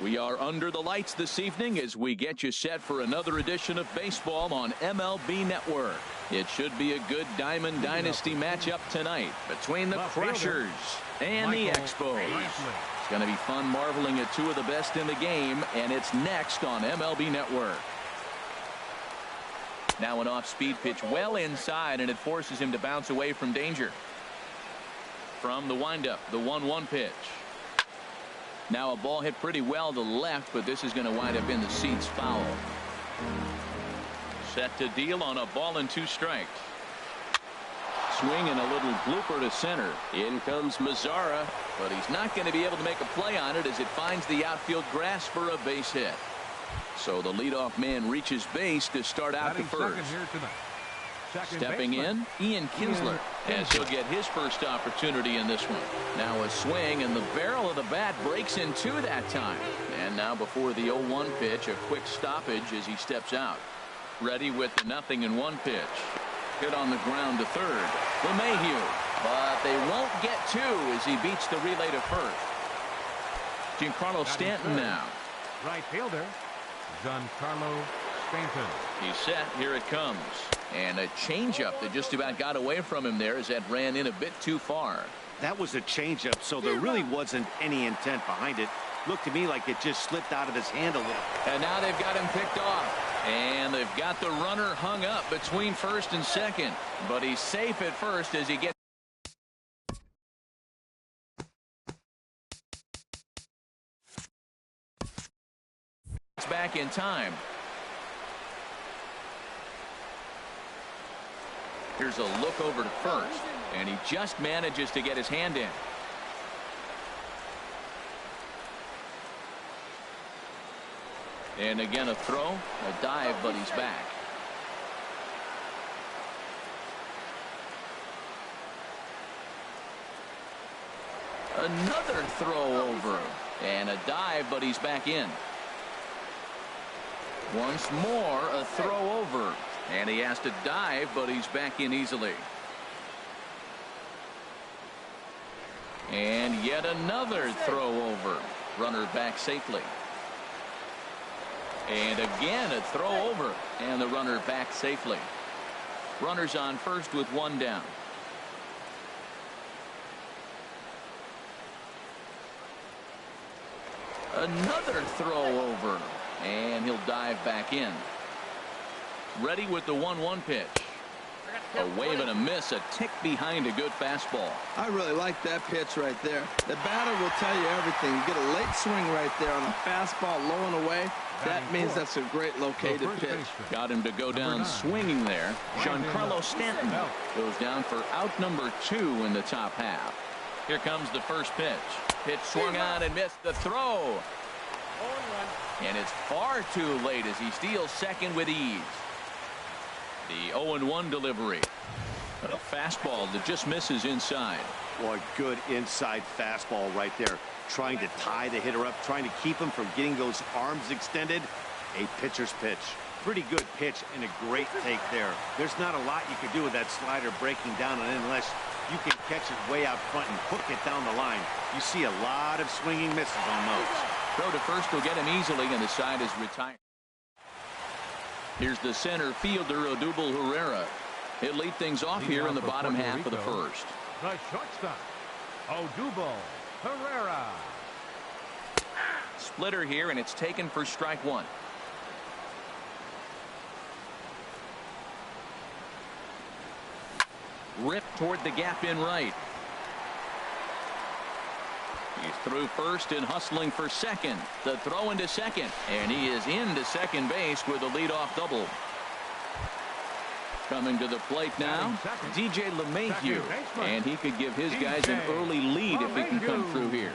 We are under the lights this evening as we get you set for another edition of baseball on MLB Network. It should be a good Diamond Dynasty matchup tonight between the Crushers and the Expos. It's going to be fun marveling at two of the best in the game, and it's next on MLB Network. Now an off-speed pitch well inside, and it forces him to bounce away from danger. From the windup, the 1-1 pitch. Now a ball hit pretty well to left, but this is going to wind up in the seats foul. Set to deal on a ball and 2 strikes. Swing and a little blooper to center. In comes Mazzara, but he's not going to be able to make a play on it as it finds the outfield grass for a base hit. So the leadoff man reaches base to start out the first. Stepping in, Ian Kinsler, as he'll get his first opportunity in this one. Now a swing, and the barrel of the bat breaks in 2 that time. And now before the 0-1 pitch, a quick stoppage as he steps out. Ready with the 0-1 pitch. Hit on the ground to third. LeMahieu, but they won't get 2 as he beats the relay to first. Giancarlo Stanton now. Right fielder, Giancarlo Stanton. He's set. Here it comes. And a changeup that just about got away from him there as that ran in a bit too far. That was a changeup, so there really wasn't any intent behind it. Looked to me like it just slipped out of his hand a little. And now they've got him picked off. And they've got the runner hung up between first and second. But he's safe at first as he gets back in time. Here's a look over to first, and he just manages to get his hand in. And again a throw, a dive, but he's back. Another throw over, and a dive, but he's back in. Once more a throw over. And he has to dive, but he's back in easily. And yet another throw over. Runner back safely. And again a throw over. And the runner back safely. Runners on first with 1 down. Another throw over. And he'll dive back in. Ready with the 1-1 pitch. A wave and a miss, a tick behind a good fastball. I really like that pitch right there. The batter will tell you everything. You get a late swing right there on a fastball low and away. That means that's a great located pitch. Got him to go down swinging there. Giancarlo Stanton goes down for out number 2 in the top half. Here comes the first pitch. Pitch swung on and missed the throw. And it's far too late as he steals second with ease. The 0-1 delivery. A fastball that just misses inside. Boy, good inside fastball right there. Trying to tie the hitter up, trying to keep him from getting those arms extended. A pitcher's pitch. Pretty good pitch and a great take there. There's not a lot you could do with that slider breaking down on it unless you can catch it way out front and hook it down the line. You see a lot of swinging misses on those. Throw to first will get him easily, and the side is retired. Here's the center fielder, Odubel Herrera. He'll lead things off here in the bottom half of the first. The shortstop, Odubel Herrera. Splitter here, and it's taken for strike 1. Ripped toward the gap in right. He's through first and hustling for second. The throw into second, and he is into second base with a leadoff double. Coming to the plate now, DJ LeMahieu, and he could give his guys an early lead if he can come through here.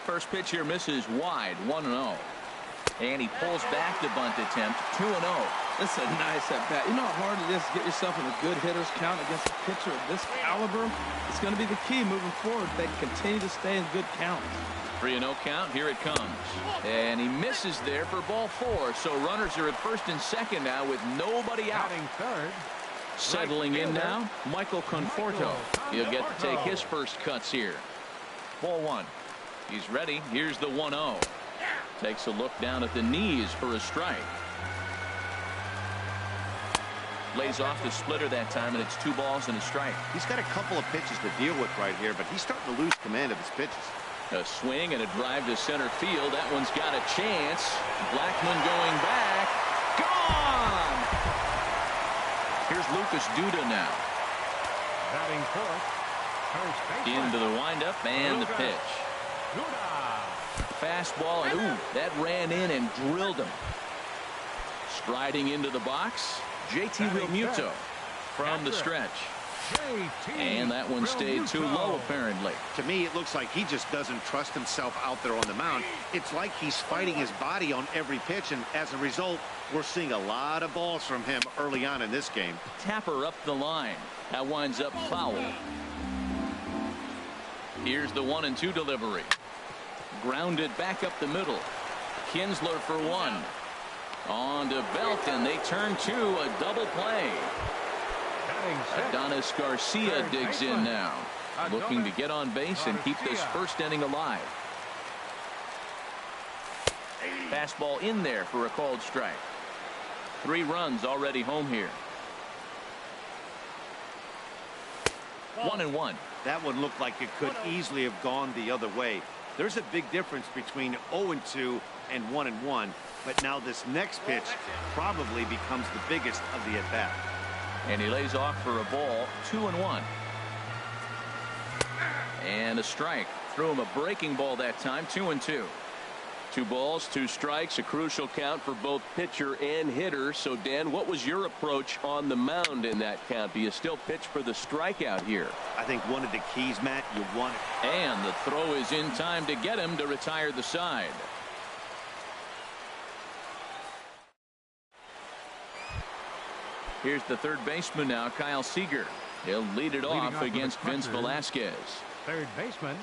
First pitch here misses wide, 1-0. And he pulls back the bunt attempt, 2-0. That's a nice at bat. You know how hard it is to get yourself in a good hitter's count against a pitcher of this caliber? It's going to be the key moving forward. They continue to stay in good counts. 3-0 count. Here it comes. And he misses there for ball 4. So runners are at first and second now with nobody out. Batting third, Settling in now, Michael Conforto. He'll get to take his first cuts here. Ball one. He's ready. Here's the 1-0. Takes a look down at the knees for a strike. Lays off the splitter that time, and it's 2 balls and a strike. He's got a couple of pitches to deal with right here, but he's starting to lose command of his pitches. A swing and a drive to center field. That one's got a chance. Blackmon going back. Gone! Here's Lucas Duda now. Batting fourth, first baseman. Into the windup and the pitch. Fastball, and ooh, that ran in and drilled him. Striding into the box, JT Realmuto from the stretch. And that one stayed too low, apparently. To me, it looks like he just doesn't trust himself out there on the mound. It's like he's fighting his body on every pitch, and as a result, we're seeing a lot of balls from him early on in this game. Tapper up the line. That winds up foul. Here's the 1-2 delivery. Grounded back up the middle. Kinsler for 1. On to Belt, and they turn to a double play. Adonis Garcia digs in now, looking to get on base and keep this first inning alive. Fastball in there for a called strike. 3 runs already home here. 1-1. That one looked like it could easily have gone the other way. There's a big difference between 0-2 and 1-1, but now this next pitch probably becomes the biggest of the at-bat. And he lays off for a ball. 2-1. And a strike. Threw him a breaking ball that time. 2-2. 2 balls, 2 strikes, a crucial count for both pitcher and hitter. So, Dan, what was your approach on the mound in that count? Do you still pitch for the strikeout here? I think one of the keys, Matt, you want it. And the throw is in time to get him to retire the side. Here's the third baseman now, Kyle Seager. He'll lead it off against Vince Velasquez. Third baseman,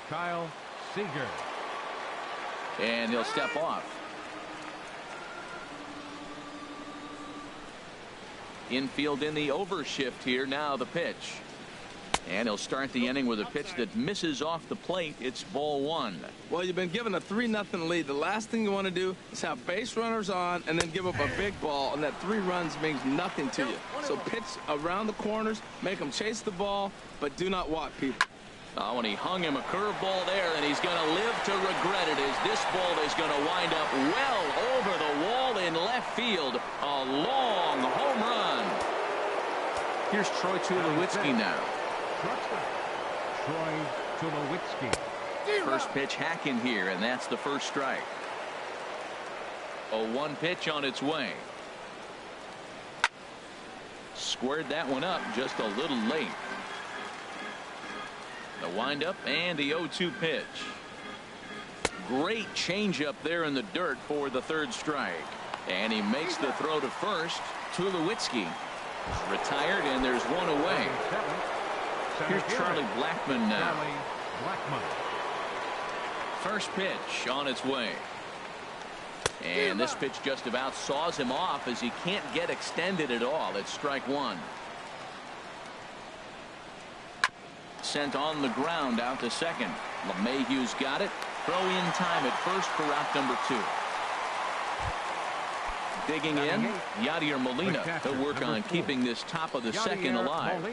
Kyle Seager. And he'll step off. Infield in the overshift here. Now the pitch. And he'll start the inning with a pitch that misses off the plate. It's ball 1. Well, you've been given a 3-0 lead. The last thing you want to do is have base runners on and then give up a big ball, and that 3 runs means nothing to you. So pitch around the corners, make them chase the ball, but do not walk people. Oh, and he hung him a curveball there, and he's going to live to regret it as this ball is going to wind up well over the wall in left field. A long home run. Here's Troy Tulowitzki now. Troy Tulowitzki. First pitch hack in here, and that's the first strike. A 1 pitch on its way. Squared that one up just a little late. The windup and the 0-2 pitch. Great changeup there in the dirt for the third strike. And he makes the throw to first. Tulowitzki is retired, and there's one away. Here's Charlie Blackmon now. First pitch on its way. And this pitch just about saws him off as he can't get extended at all. It's strike 1. Sent on the ground out to second. LeMahieu's got it. Throw in time at first for out number 2. Digging in, Yadier Molina. He'll work on keeping this top of the second alive.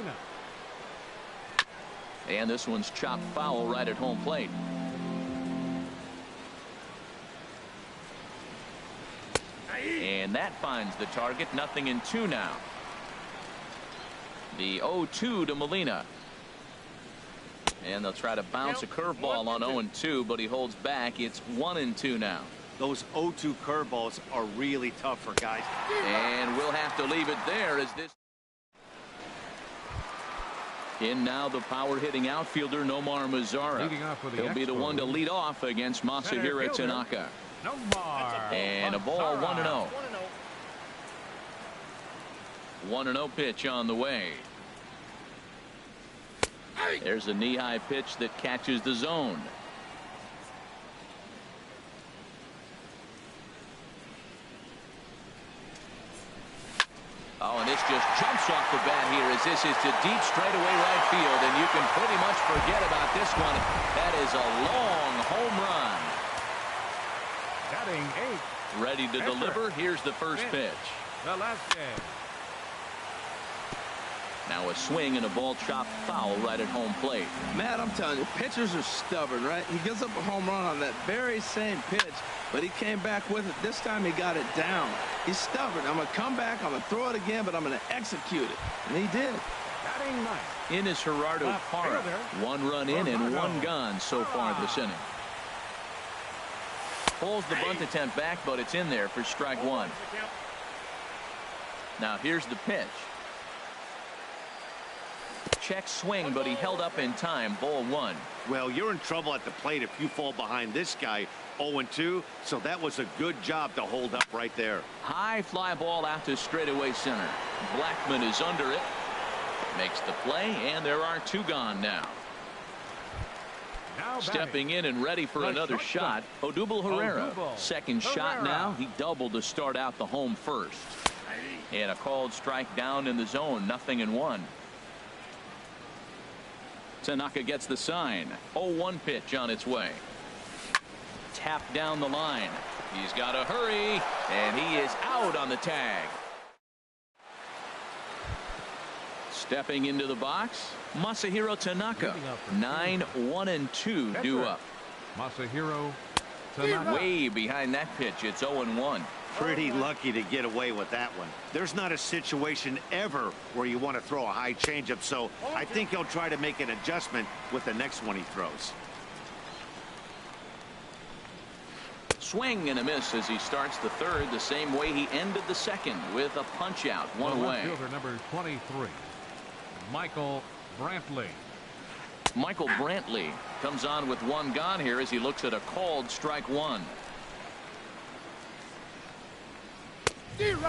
And this one's chopped foul right at home plate. And that finds the target. 0-2 now. The 0-2 to Molina. And they'll try to bounce a curveball on 0-2, but he holds back. It's 1-2 now. Those 0-2 curveballs are really tough for guys. And we'll have to leave it there as this. In now the power hitting outfielder Nomar Mazara. He'll be the one to lead off against Masahiro Tanaka. And a ball 1-0. 1-0 pitch on the way. There's a knee-high pitch that catches the zone. Oh, and this just jumps off the bat here as this is to deep straightaway right field, and you can pretty much forget about this one. That is a long home run. Batting 8. Ready to deliver. Here's the first pitch. Velasquez. Now a swing and a ball chopped foul right at home plate. Matt, I'm telling you, pitchers are stubborn, right? He gives up a home run on that very same pitch, but he came back with it. This time he got it down. He's stubborn. I'm going to come back, I'm going to throw it again, but I'm going to execute it. And he did. Batting 9. In is Gerardo Parra. 1 run in and 1 gone so far this inning. Pulls the bunt attempt back, but it's in there for strike 1. Now here's the pitch. Check swing, but he held up in time. Ball 1. Well, you're in trouble at the plate if you fall behind this guy 0-2, so that was a good job to hold up right there. High fly ball out to straightaway center. Blackman is under it. Makes the play, and there are 2 gone now. Now stepping in and ready for another shot, Odubel Herrera. Second shot now. He doubled to start out the home first. And a called strike down in the zone. 0-1. Tanaka gets the sign. 0-1 pitch on its way. Tapped down the line. He's got to hurry, and he is out on the tag. Stepping into the box, Masahiro Tanaka. 9-1-2 due up. Masahiro Tanaka. Way behind that pitch. It's 0-1. Pretty lucky to get away with that one. There's not a situation ever where you want to throw a high changeup, so I think he'll try to make an adjustment with the next one he throws. Swing and a miss as he starts the third the same way he ended the second with a punch out. 1 away. Fielder number 23, Michael Brantley. Michael Brantley comes on with 1 gone here as he looks at a called strike 1.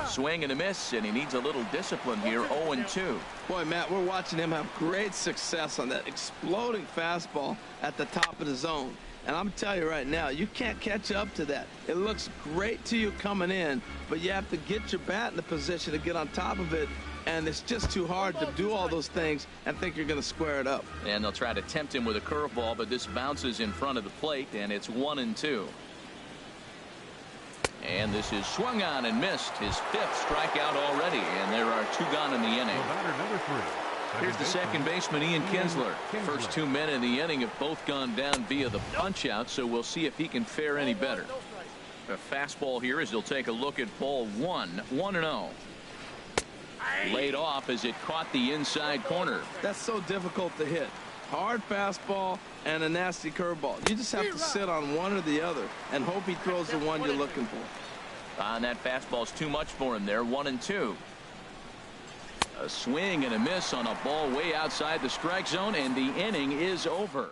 Swing and a miss, and he needs a little discipline here. 0-2. Boy, Matt, we're watching him have great success on that exploding fastball at the top of the zone. And I'm telling you right now, you can't catch up to that. It looks great to you coming in, but you have to get your bat in the position to get on top of it. And it's just too hard to do all those things and think you're going to square it up. And they'll try to tempt him with a curveball, but this bounces in front of the plate, and it's 1-2. And this is swung on and missed. His 5th strikeout already, and there are 2 gone in the inning. Number 3. Here's the second baseman, Ian Kinsler. First 2 men in the inning have both gone down via the punch out, so we'll see if he can fare any better. A fastball here as he'll take a look at ball 1. 1-0. Laid off as it caught the inside corner. That's so difficult to hit. Hard fastball and a nasty curveball. You just have to sit on one or the other and hope he throws the one you're looking for. And that fastball's too much for him there. 1-2. A swing and a miss on a ball way outside the strike zone, and the inning is over.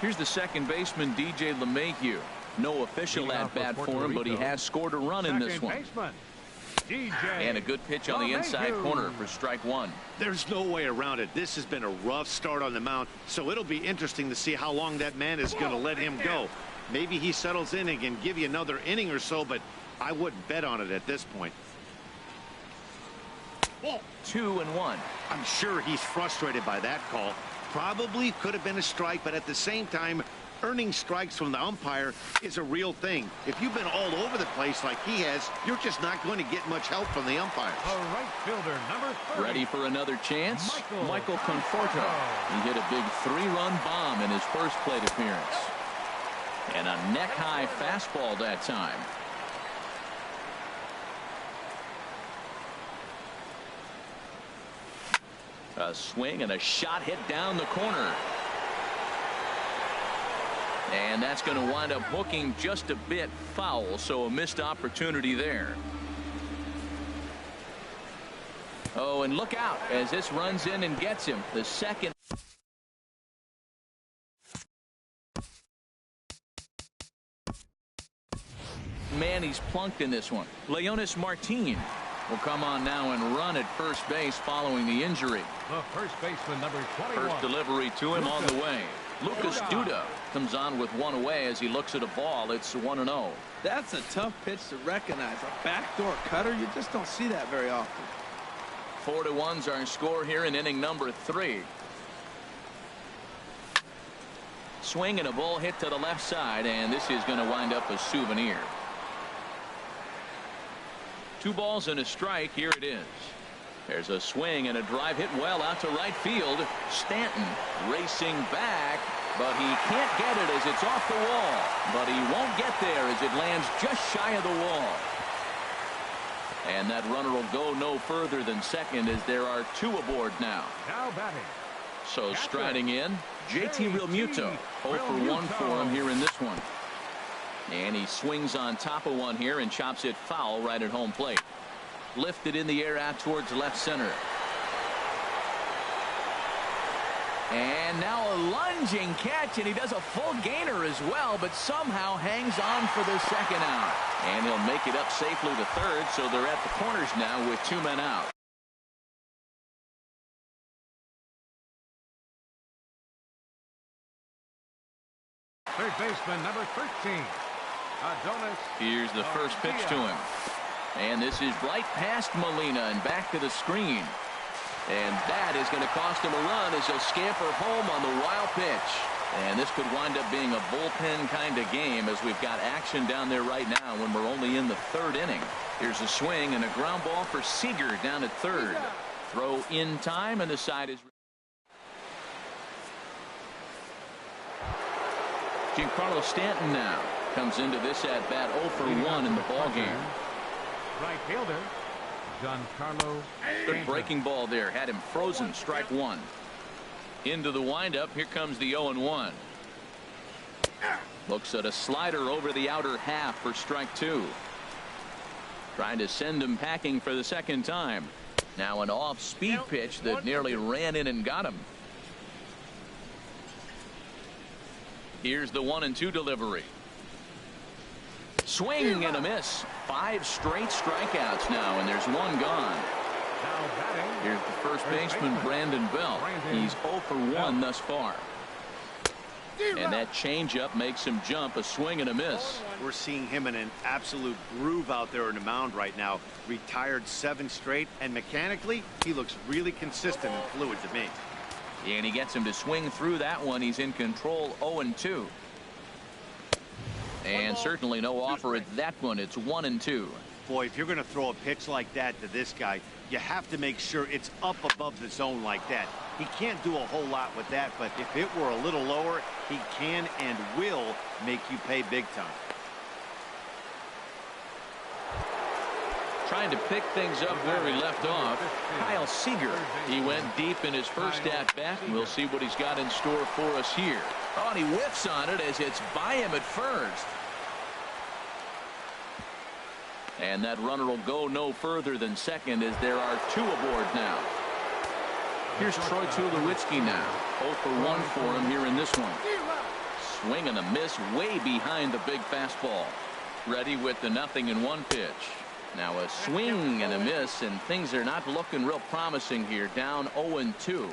Here's the second baseman, DJ LeMahieu. No official at bat for him, but he has scored a run in this one. And a good pitch on the inside corner for strike 1. There's no way around it. This has been a rough start on the mound, so it'll be interesting to see how long that man is going to let him go. Maybe he settles in and can give you another inning or so, but I wouldn't bet on it at this point. 2-1. I'm sure he's frustrated by that call. Probably could have been a strike, but at the same time, earning strikes from the umpire is a real thing. If you've been all over the place like he has, you're just not going to get much help from the umpires. A right fielder number 30. Ready for another chance? Michael Conforto. He hit a big 3-run bomb in his first plate appearance. And a neck-high fastball that time. A swing and a shot hit down the corner. And that's going to wind up hooking just a bit foul, so a missed opportunity there. Oh, and look out as this runs in and gets him. The second. Man, he's plunked in this one. Leonis Martin will come on now and run at first base following the injury. The first baseman, number 21. First delivery to him on the way. Lucas Duda comes on with one away as he looks at a ball. It's 1-0. That's a tough pitch to recognize. A backdoor cutter, you just don't see that very often. 4-1's our score here in inning number 3. Swing and a ball hit to the left side, and this is going to wind up a souvenir. 2 balls and a strike. Here it is. There's a swing and a drive hit well out to right field. Stanton racing back, but he can't get it as it's off the wall. But he won't get there as it lands just shy of the wall. And that runner will go no further than second as there are 2 aboard now. Now batting. So striding in, JT Realmuto. 0 for 1 for him here in this one. And he swings on top of one here and chops it foul right at home plate. Lifted in the air out towards left center. And now a lunging catch, and he does a full gainer as well, but somehow hangs on for the second out. And he'll make it up safely to third, so they're at the corners now with 2 men out. Third baseman, number 13. Adonis. Here's the first pitch to him. And this is right past Molina and back to the screen. And that is going to cost him a run as he'll scamper home on the wild pitch. And this could wind up being a bullpen kind of game as we've got action down there right now when we're only in the 3rd inning. Here's a swing and a ground ball for Seager down at third. Throw in time, and the side is. Giancarlo Stanton now comes into this at bat 0 for 1 in the ball game. Right fielder, Giancarlo. Good breaking ball there, had him frozen. Strike 1. Into the windup. Here comes the 0-1. Looks at a slider over the outer half for strike 2. Trying to send him packing for the second time. Now an off-speed pitch that nearly ran in and got him. Here's the 1-2 delivery. Swing and a miss. 5 straight strikeouts now, and there's 1 gone. Here's the first baseman, Brandon Belt. He's 0 for 1 thus far. And that changeup makes him jump. A swing and a miss. We're seeing him in an absolute groove out there in the mound right now. Retired 7 straight, and mechanically, he looks really consistent and fluid to me. And he gets him to swing through that one. He's in control. 0-2. And certainly no offer at that one. It's 1-2. Boy, if you're going to throw a pitch like that to this guy, you have to make sure it's up above the zone like that. He can't do a whole lot with that, but if it were a little lower, he can and will make you pay big time. Trying to pick things up where he left off, Kyle Seager. He went deep in his first at-bat. We'll see what he's got in store for us here. Oh, and he whiffs on it as it's by him at first. And that runner will go no further than second as there are 2 aboard now. Here's Troy Tulowitzki now. 0 for 1 for him here in this one. Swing and a miss way behind the big fastball. Ready with the 0-1 pitch. Now a swing and a miss, and things are not looking real promising here. Down 0-2.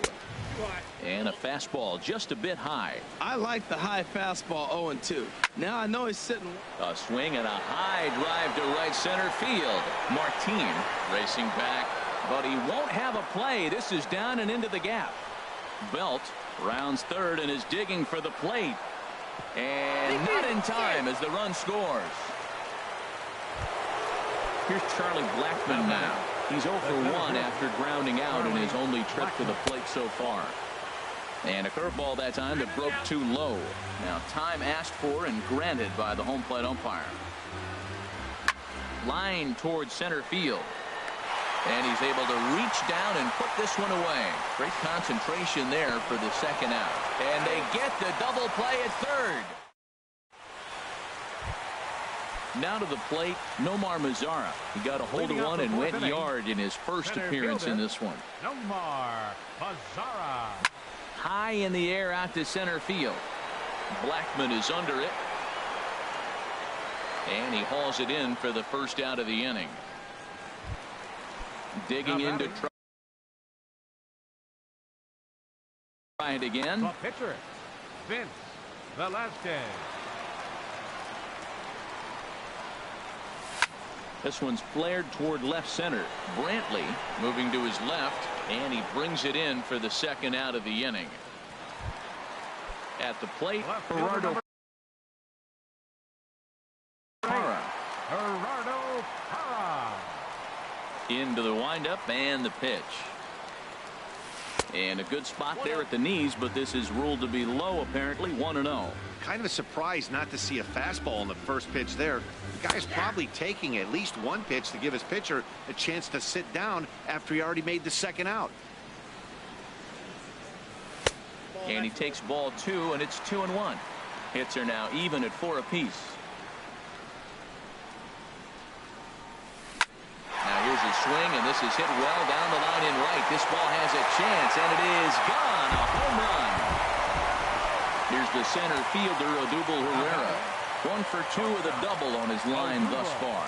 And a fastball just a bit high. I like the high fastball 0-2. Now I know he's sitting. A swing and a high drive to right center field. Martin racing back, but he won't have a play. This is down and into the gap. Belt rounds third and is digging for the plate. And not in time as the run scores. Here's Charlie Blackmon now. He's 0 for 1 after grounding out in his only trip to the plate so far. And a curveball that time that broke too low. Now time asked for and granted by the home plate umpire. Line towards center field. And he's able to reach down and put this one away. Great concentration there for the second out. And they get the double play at third. Now to the plate, Nomar Mazara. He got a hold of one and went yard in his first appearance in this one. Nomar Mazara. High in the air out to center field. Blackmon is under it. And he hauls it in for the first out of the inning. Digging in to try it again. The pitcher, Vince Velasquez. This one's flared toward left center. Brantley moving to his left, and he brings it in for the second out of the inning. At the plate, Gerardo Parra. Into the windup and the pitch. And a good spot there at the knees, but this is ruled to be low, apparently. 1-0. Kind of a surprise not to see a fastball on the first pitch there. The guy's probably taking at least one pitch to give his pitcher a chance to sit down after he already made the second out. And he takes ball 2, and it's 2-1. Hits are now even at 4 apiece. Now here's a swing, and this is hit well down the line in right. This ball has a chance, and it is gone. A home run. Here's the center fielder, Odubel Herrera. 1 for 2 with a double on his line thus far.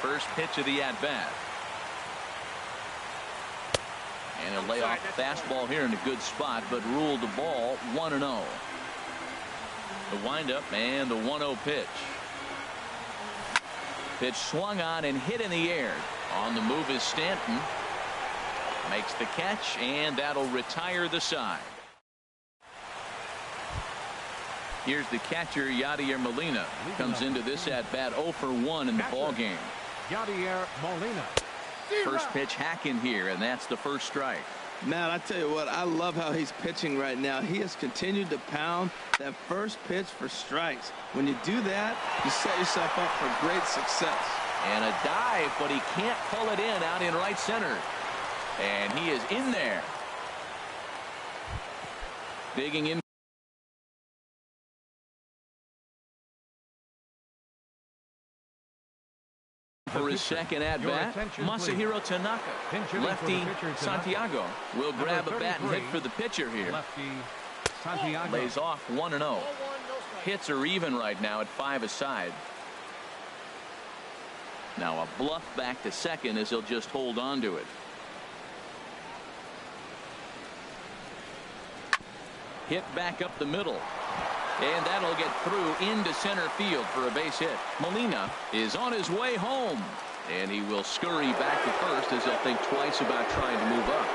First pitch of the at-bat. And a layoff fastball here in a good spot, but ruled the ball 1-0. The windup and the 1-0 pitch. Pitch swung on and hit in the air. On the move is Stanton. Makes the catch, and that'll retire the side. Here's the catcher, Yadier Molina. Comes into this at-bat 0 for 1 in the ballgame. Yadier Molina. First pitch hacking here, and that's the first strike. Man, I tell you what, I love how he's pitching right now. He has continued to pound that first pitch for strikes. When you do that, you set yourself up for great success. And a dive, but he can't pull it in out in right center. And he is in there. Digging in for his second at-bat, Masahiro Tanaka. Lefty Santiago will grab a bat and hit for the pitcher here. Lays off 1-0. Hits are even right now at 5 aside. Now a bluff back to second as he'll just hold on to it. Hit back up the middle. And that'll get through into center field for a base hit. Molina is on his way home. And he will scurry back to first as he'll think twice about trying to move up.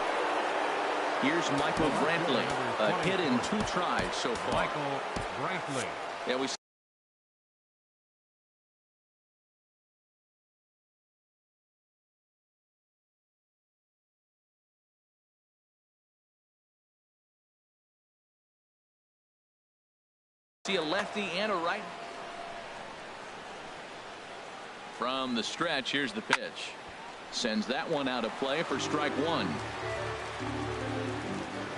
Here's Michael Brantley. A hit in 2 tries so far. Michael Brantley. Yeah, we see a lefty and a right. From the stretch, here's the pitch. Sends that one out of play for strike 1.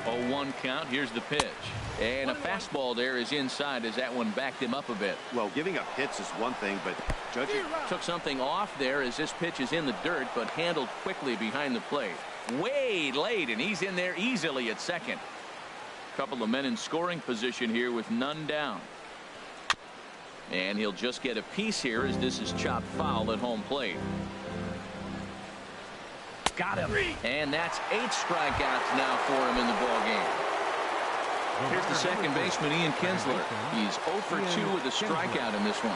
0-1 count. Here's the pitch. And a fastball there is inside as that one backed him up a bit. Well, giving up hits is one thing, but judging. Took something off there as this pitch is in the dirt, but handled quickly behind the plate. Way late, and he's in there easily at second. Couple of men in scoring position here with none down. And he'll just get a piece here as this is chopped foul at home plate. Got him. And that's 8 strikeouts now for him in the ball game. Here's the second baseman, Ian Kinsler. He's 0 for 2 with a strikeout in this one.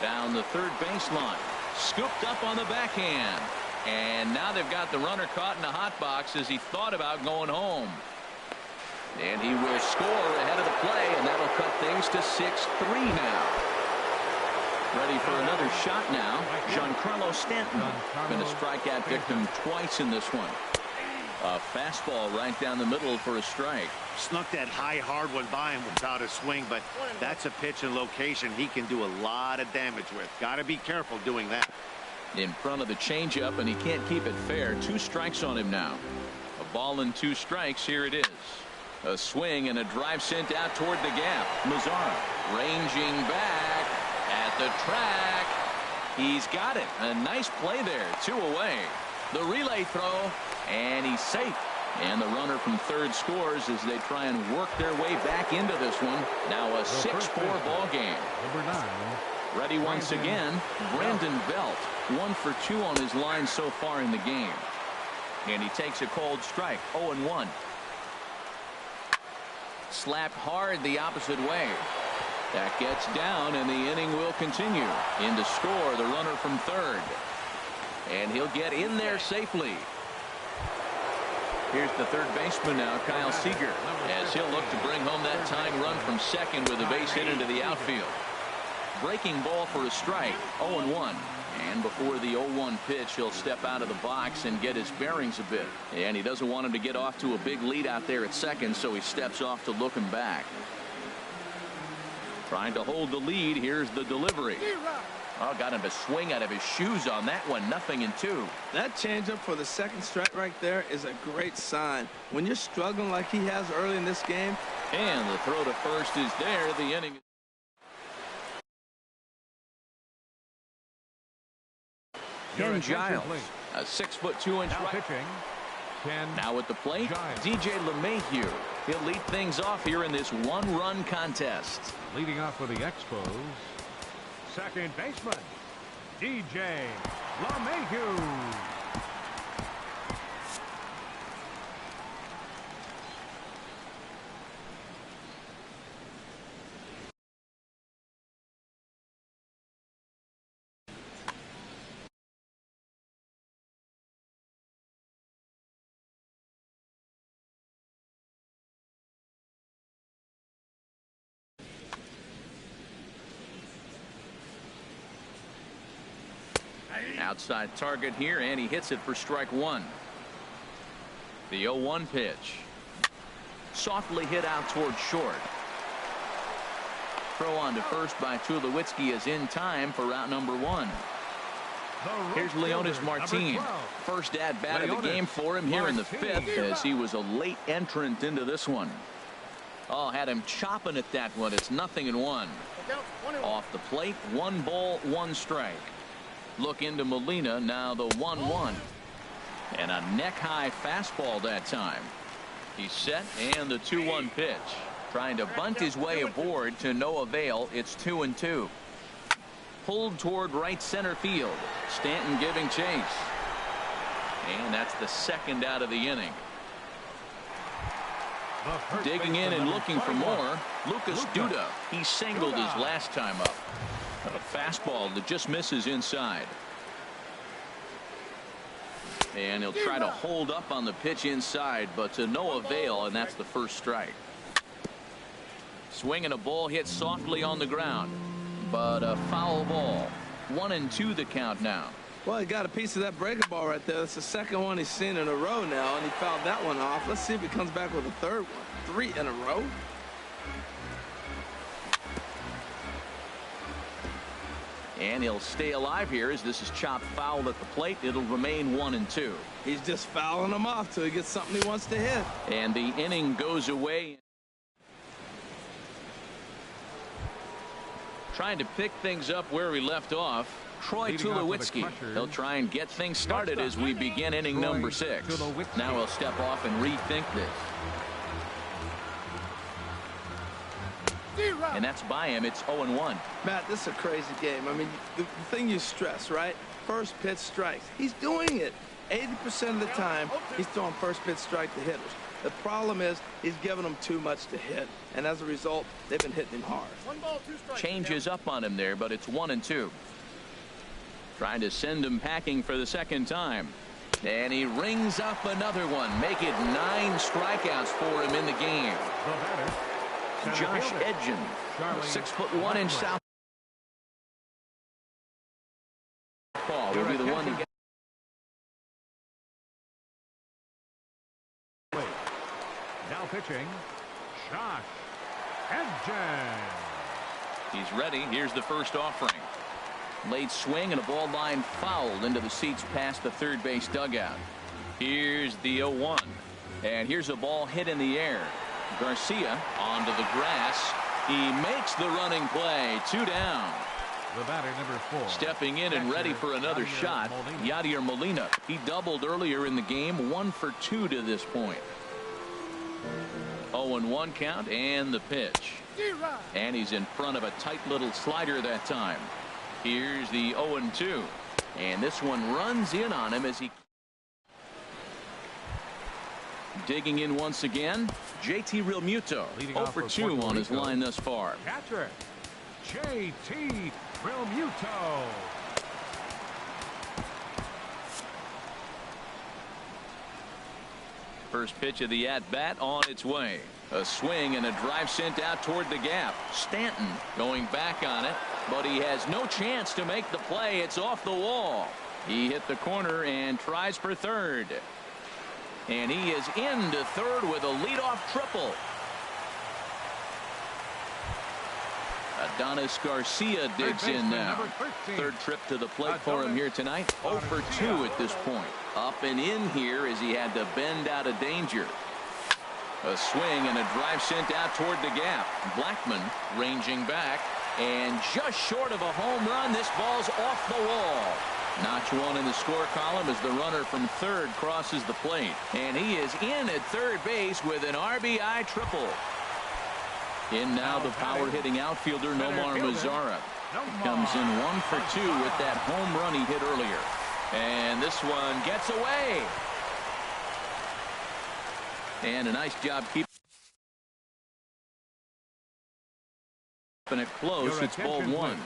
Down the third baseline. Scooped up on the backhand. And now they've got the runner caught in the hot box as he thought about going home. And he will score ahead of the play, and that'll cut things to 6-3 now. Ready for another shot now. Giancarlo Stanton. Been a strikeout victim twice in this one. A fastball right down the middle for a strike. Snuck that high, hard one by him without a swing, but that's a pitch and location he can do a lot of damage with. Got to be careful doing that. In front of the changeup, and he can't keep it fair. 2 strikes on him now. A ball and 2 strikes. Here it is. A swing and a drive sent out toward the gap. Mazzara ranging back at the track. He's got it. A nice play there. 2 away. The relay throw, and he's safe. And the runner from third scores as they try and work their way back into this one. Now a 6-4 ball game. Number 9. Ready once again, Brandon Belt. 1 for 2 on his line so far in the game. And he takes a cold strike. 0-1. slapped hard the opposite way. That gets down, and the inning will continue. In to score, the runner from third. And he'll get in there safely. Here's the third baseman now, Kyle Seager, as he'll look to bring home that tying run from second with a base hit into the outfield. Breaking ball for a strike, 0-1. And before the 0-1 pitch, he'll step out of the box and get his bearings a bit. And he doesn't want him to get off to a big lead out there at second, so he steps off to look him back. Trying to hold the lead. Here's the delivery. Oh, got him to swing out of his shoes on that one. 0-2. That changeup for the second strike right there is a great sign. When you're struggling like he has early in this game. And the throw to first is there. The inning. Ken Giles, a 6'2" Now pitching. Now at the plate, Giles. DJ LeMahieu. He'll lead things off here in this one-run contest. Leading off for the Expos, second baseman, DJ LeMahieu. Outside target here, and he hits it for strike one. The 0-1 pitch. Softly hit out toward short. Throw on to first by Tulowitzki is in time for route number one. Here's Leonis Martin. First at bat of the game for him here in the fifth, as he was a late entrant into this one. Oh, had him chopping at that one. It's 0-1. Off the plate, 1 ball, 1 strike. Look into Molina, now the 1-1. And a neck-high fastball that time. He's set, and the 2-1 pitch. Trying to bunt his way aboard to no avail. It's 2-2. Pulled toward right center field. Stanton giving chase. And that's the second out of the inning. Digging in and looking for more, Lucas Duda. He singled his last time up. A fastball that just misses inside. And he'll try to hold up on the pitch inside, but to no avail, and that's the first strike. Swinging a ball hit softly on the ground, but a foul ball. 1-2 the count now. Well, he got a piece of that breaking ball right there. That's the second one he's seen in a row now, and he fouled that one off. Let's see if he comes back with a third one. 3 in a row. And he'll stay alive here as this is chopped foul at the plate. It'll remain 1-2. He's just fouling them off till he gets something he wants to hit. And the inning goes away. Trying to pick things up where we left off, Troy Tulowitzki. He'll try and get things started as we begin inning number 6. Now he'll step off and rethink this. And that's by him. It's 0-1. Matt, this is a crazy game. I mean, the thing you stress, right? First pitch strikes. He's doing it 80% of the time. He's throwing first pitch strike to hitters. The problem is he's giving them too much to hit, and as a result, they've been hitting him hard. 1 ball, 2 strikes. Changes up on him there, but it's 1-2. Trying to send him packing for the second time. And he rings up another one. Make it 9 strikeouts for him in the game. Josh Edgen, 6'1" south. Paul will be the one to get. Now pitching, Josh Edgen. He's ready. Here's the first offering. Late swing and a ball line fouled into the seats past the third base dugout. Here's the 0-1. And here's a ball hit in the air. Garcia onto the grass. He makes the running play. 2 down. The batter, number 4. Stepping in and ready for another shot, Yadier Molina. He doubled earlier in the game, 1 for 2 to this point. 0-1 count and the pitch. And he's in front of a tight little slider that time. Here's the 0-2. And this one runs in on him as he. Digging in once again, JT Realmuto. Leading 0 off for for 2 Puerto on his Rico. line thus far. Catcher, JT Realmuto. First pitch of the at-bat on its way. A swing and a drive sent out toward the gap. Stanton going back on it, but he has no chance to make the play. It's off the wall. He hit the corner and tries for third. And he is into third with a leadoff triple. Adonis Garcia digs in now. Third trip to the plate for him here tonight. 0 for 2 at this point. Up and in here as he had to bend out of danger. A swing and a drive sent out toward the gap. Blackmon ranging back and just short of a home run. This ball's off the wall. Notch one in the score column as the runner from third crosses the plate. And he is in at third base with an RBI triple. In now the power hitting outfielder Nomar Mazara. He comes in 1 for 2 with that home run he hit earlier. And this one gets away. And a nice job keeping it close. It's ball 1.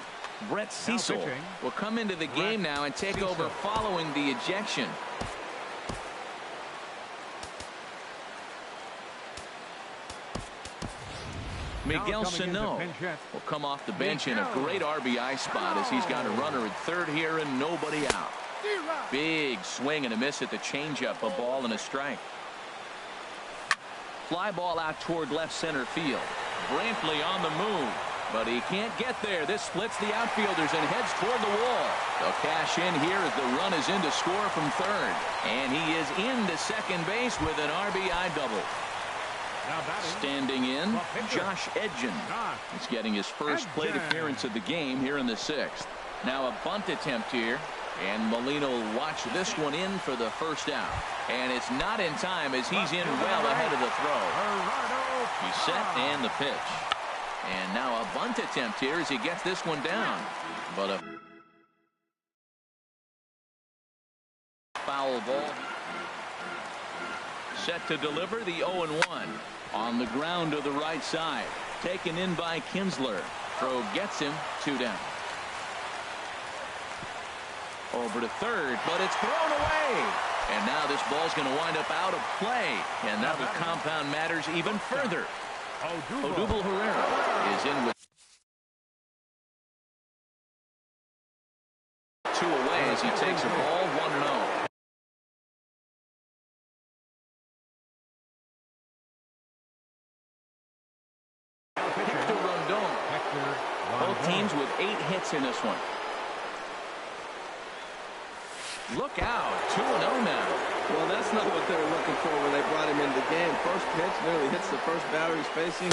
Brett Cecil will come into the game now and take over following the ejection. Miguel Sano will come off the bench in a great RBI spot as he's got a runner at third here and nobody out. Big swing and a miss at the changeup. A ball and a strike. Fly ball out toward left center field. Brantley on the move, but he can't get there. This splits the outfielders and heads toward the wall. They'll cash in here as the run is in to score from third. And he is into second base with an RBI double. Standing in, Josh Edgen. He's getting his first plate appearance of the game here in the 6th. Now a bunt attempt here. And Molina will watch this one in for the first out. And it's not in time as he's in well ahead of the throw. He's set and the pitch. And now a bunt attempt here as he gets this one down. But a foul ball. Set to deliver the 0-1. On the ground to the right side. Taken in by Kinsler. Throw gets him 2 down. Over to third, but it's thrown away. And now this ball's going to wind up out of play. And that will compound matters even further. Odubel Herrera is in with 2 away as he takes a ball 1-0. Hector Rondon. Both teams with 8 hits in this one. Look out, 2-0 now. Well, that's not what they were looking for when they brought him into the game. First pitch nearly hits the first batter he's facing.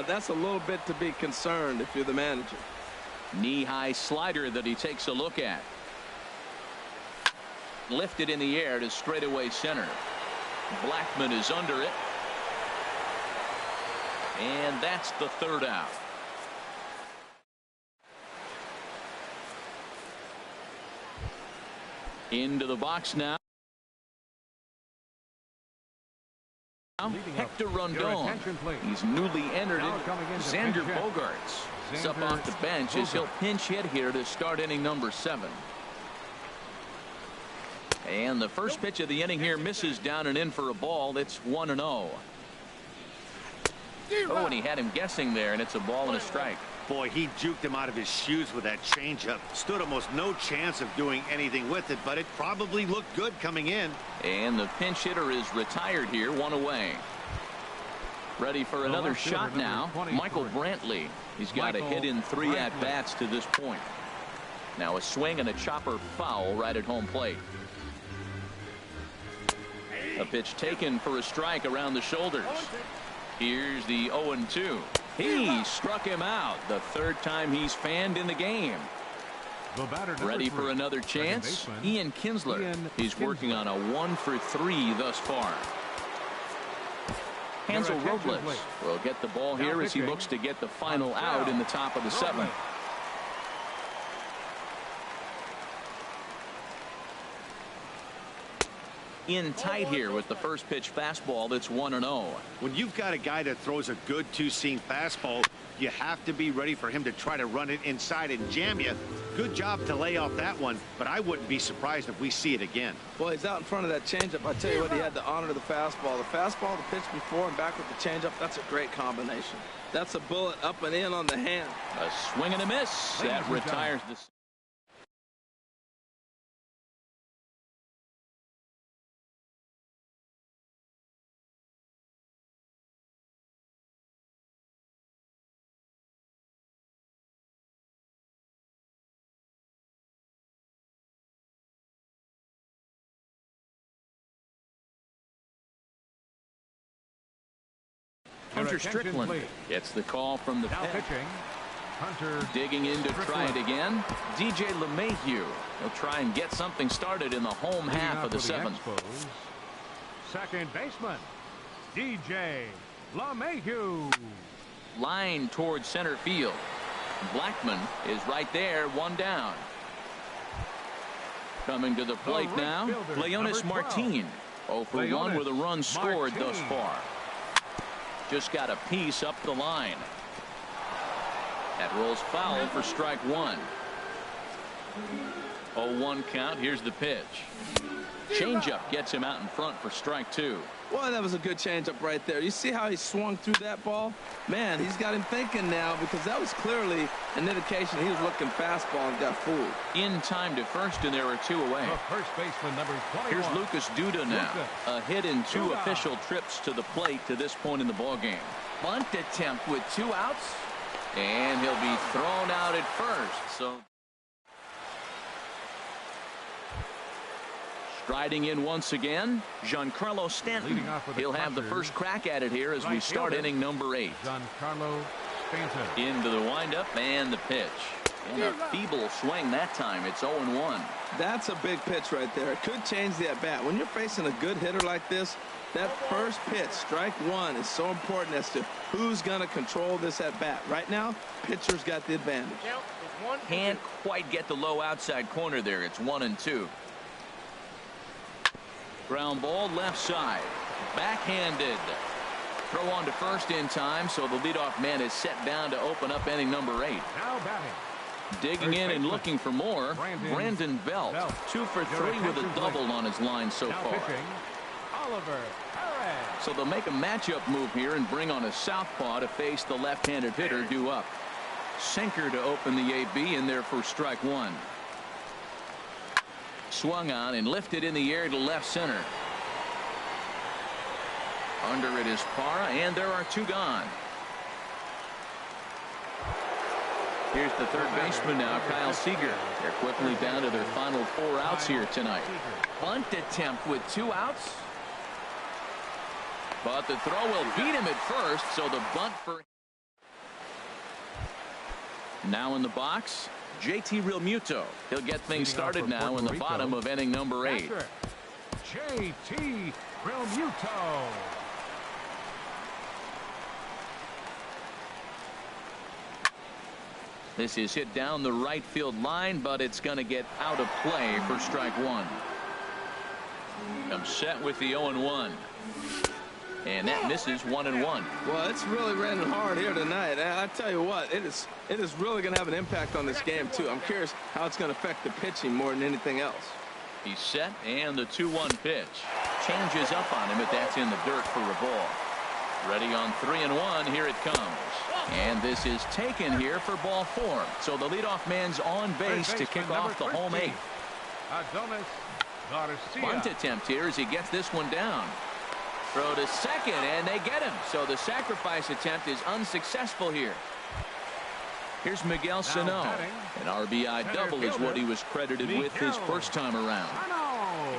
That's a little bit to be concerned if you're the manager. Knee-high slider that he takes a look at. Lifted in the air to straightaway center. Blackmon is under it. And that's the third out. Into the box now. Hector Rondon. He's newly entered it. Xander Bogaerts is up off the bench as he'll pinch hit here to start inning number 7. And the first pitch of the inning here misses down and in for a ball. It's 1-0. Oh, and he had him guessing there, and it's a ball and a strike. Boy, he juked him out of his shoes with that changeup. Stood almost no chance of doing anything with it, but it probably looked good coming in. And the pinch hitter is retired here, 1 away. Ready for another shot now. Michael Brantley. He's got a hit in 3 at-bats to this point. Now a swing and a chopper foul right at home plate. A pitch taken for a strike around the shoulders. Here's the 0-2. He struck him out the 3rd time he's fanned in the game. Ready for another chance? Ian Kinsler. He's working on a 1 for 3 thus far. Hansel Robles will get the ball here as he looks to get the final out in the top of the 7th. in tight here with the first pitch fastball that's 1-0. When you've got a guy that throws a good two-seam fastball, you have to be ready for him to try to run it inside and jam you. Good job to lay off that one, but I wouldn't be surprised if we see it again. Well, he's out in front of that changeup. I tell you what, he had to honor the fastball. The fastball, the pitch before and back with the changeup, that's a great combination. That's a bullet up and in on the hand. A swing and a miss. That retires the... Hunter Strickland gets the call from the pen. Pitching, Hunter. Digging in to try it again. DJ LeMahieu. He'll try and get something started in the home half of the seventh. Second baseman, DJ LeMahieu. Line towards center field. Blackman is right there, one down. Coming to the plate now, Leonis Martin. 0 for 1 with a run scored thus far. Just got a piece up the line. That rolls foul for strike one. 0-1 count. Here's the pitch. Changeup gets him out in front for strike two. Boy, that was a good changeup right there. You see how he swung through that ball? Man, he's got him thinking now, because that was clearly an indication he was looking fastball and got fooled. In time to first, and there are two away. The first baseman, number 21. Here's Lucas Duda now. A hit in two official trips to the plate to this point in the ballgame. Bunt attempt with 2 outs, and he'll be thrown out at first. So striding in once again, Giancarlo Stanton. He'll have the first crack at it here as we start inning number 8. Giancarlo Stanton. Into the windup and the pitch. And a feeble swing that time. It's 0-1. That's a big pitch right there. It could change the at-bat. When you're facing a good hitter like this, that first pitch, strike one, is so important as to who's going to control this at-bat. Right now, pitcher's got the advantage. Can't quite get the low outside corner there. It's 1-2. Ground ball left side. Backhanded. Throw on to first in time, so the leadoff man is set down to open up inning number 8. Now batting. Digging in and looking for more, Brandon Belt. 2 for 3 with a double on his line so far. Oliver Perez. So they'll make a matchup move here and bring on a southpaw to face the left-handed hitter due up. Sinker to open the AB in there for strike one. Swung on and lifted in the air to left center. Under it is Parra, and there are 2 gone. Here's the third baseman now, Kyle Seager. They're quickly down to their final 4 outs here tonight. Bunt attempt with 2 outs. But the throw will beat him at first, so the bunt for... Now in the box, JT Realmuto. He'll get things started now in the bottom of inning number 8. JT Realmuto. This is hit down the right field line, but it's going to get out of play for strike one. I'm set with the 0-1. And that misses 1-1. Well, it's really raining hard here tonight. I tell you what, it is really going to have an impact on this game, too. I'm curious how it's going to affect the pitching more than anything else. He's set, and the 2-1 pitch. Changes up on him, but that's in the dirt for a ball. Ready on 3-1. Here it comes. And this is taken here for ball 4. So the leadoff man's on base to kick off the home 8th. Bunt attempt here as he gets this one down. Throw to second, and they get him. So the sacrifice attempt is unsuccessful here. Here's Miguel Sano. An RBI double is what he was credited with his first time around.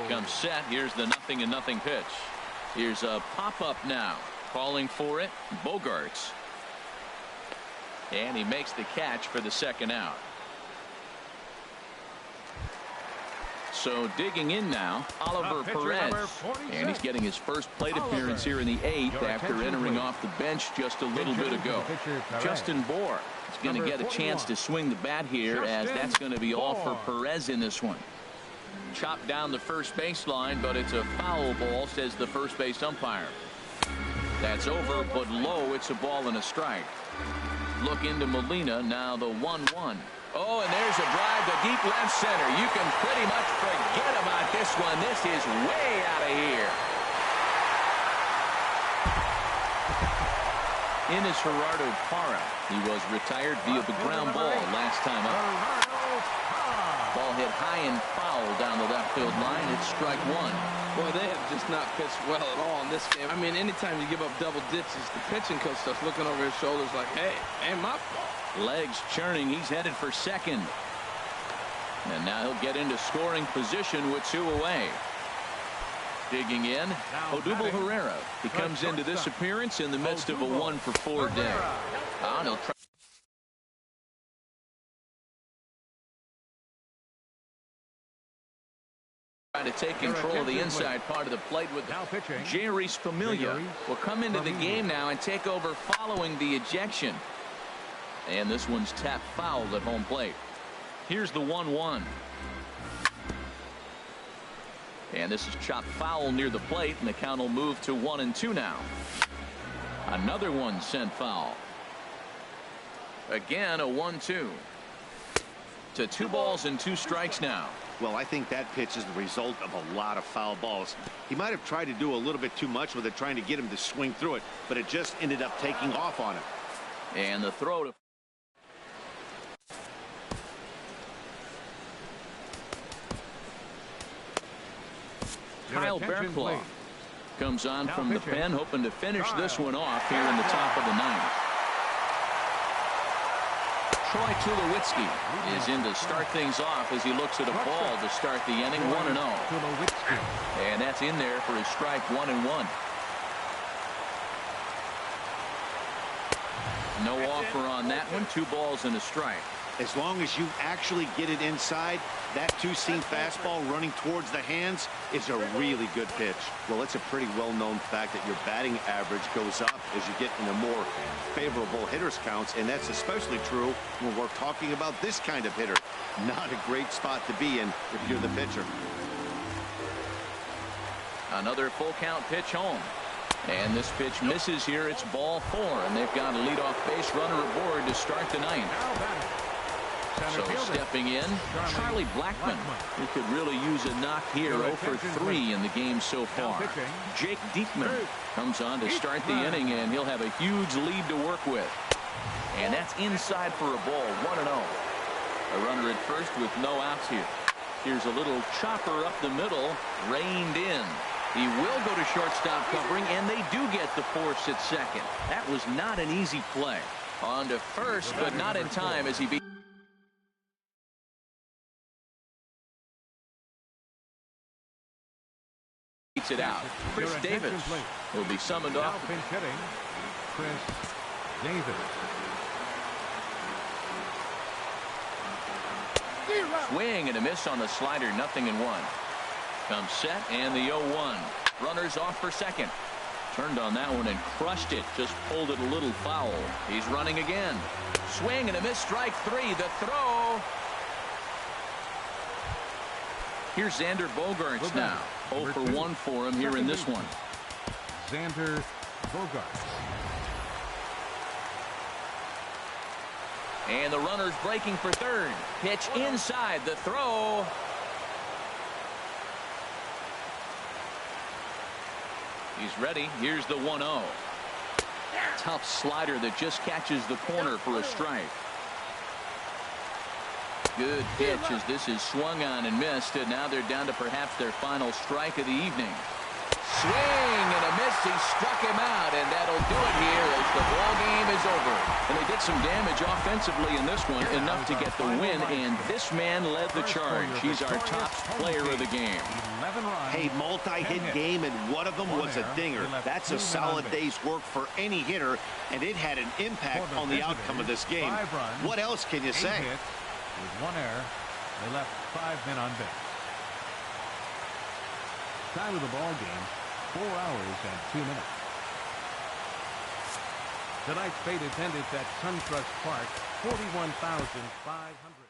He comes set. Here's the 0-0 pitch. Here's a pop-up now. Calling for it, Bogarts. And he makes the catch for the second out. So digging in now, Oliver Perez. And he's getting his first plate appearance here in the 8th after entering off the bench just a little bit ago. Justin Bour is going to get a chance to swing the bat here, as that's going to be all for Perez in this one. Chopped down the first baseline, but it's a foul ball, says the first base umpire. That's over, but low. It's a ball and a strike. Look into Molina, now the 1-1. Oh, and there's a drive to deep left center. You can pretty much forget about this one. This is way out of here. In is Gerardo Parra. He was retired via the ground ball last time up. Ball hit high and foul down the left field line. It's strike one. Boy, they have just not pitched well at all in this game. I mean, anytime you give up double digits, the pitching coach starts looking over his shoulders like, hey, ain't my fault. Legs churning. He's headed for second. And now he'll get into scoring position with 2 away. Digging in, Odubel Herrera. He comes into this appearance in the midst of a 1-for-4 day. He'll try to take control of the inside part of the plate with Jeurys Familia. Will come into the game now and take over following the ejection. And this one's tapped foul at home plate. Here's the 1-1. And this is chopped foul near the plate, and the count will move to 1-2 now. Another one sent foul. Again, a 1-2. To 2 balls and 2 strikes now. Well, I think that pitch is the result of a lot of foul balls. He might have tried to do a little bit too much with it, trying to get him to swing through it, but it just ended up taking off on him. And the throw to Kyle Barraclough comes on from the pen, hoping to finish this one off here in the top of the 9th. Troy Tulowitzki is in to start things off as he looks at a ball to start the inning. 1-0. And that's in there for his strike 1-1. No offer on that one. 2 balls and a strike. As long as you actually get it inside, that 2-seam fastball running towards the hands is a really good pitch. Well, it's a pretty well-known fact that your batting average goes up as you get into more favorable hitters counts, and that's especially true when we're talking about this kind of hitter. Not a great spot to be in if you're the pitcher. Another full count pitch home. And this pitch misses here. It's ball 4, and they've got a leadoff base runner aboard to start the 9th. So stepping in, Charlie Blackmon, who could really use a knock here. 0 for 3 in the game so far. Jake Diekman comes on to start the inning, and he'll have a huge lead to work with. And that's inside for a ball. 1-0. A runner at first with no outs here. Here's a little chopper up the middle, reined in. He will go to shortstop covering, and they do get the force at second. That was not an easy play. On to first, but not in time as he beats it out. Chris Davis will be summoned off. Chris Davis. Swing and a miss on the slider. 0-1. Comes set and the 0-1. Runners off for second. Turned on that one and crushed it. Just pulled it a little foul. He's running again. Swing and a miss. Strike 3. The throw. Here's Xander Bogaerts now. 0 for 1 for him here in this one. Xander Bogaerts. And the runner's breaking for third. Pitch inside. The throw. He's ready. Here's the 1-0. Tough slider that just catches the corner for a strike. Good pitch as this is swung on and missed, and now they're down to perhaps their final strike of the evening. Swing and a miss. He struck him out, and that'll do it here as the ball game is over. And they did some damage offensively in this one, enough to get the win, and this man led the charge. He's our top player of the game. Hey, multi-hit game, and one of them was a dinger. That's a solid day's work for any hitter, and it had an impact on the outcome of this game. What else can you say? With 1 error, they left 5 men on base. Time of the ball game, 4 hours and 2 minutes. Tonight's fate attendance at SunTrust Park, 41,500.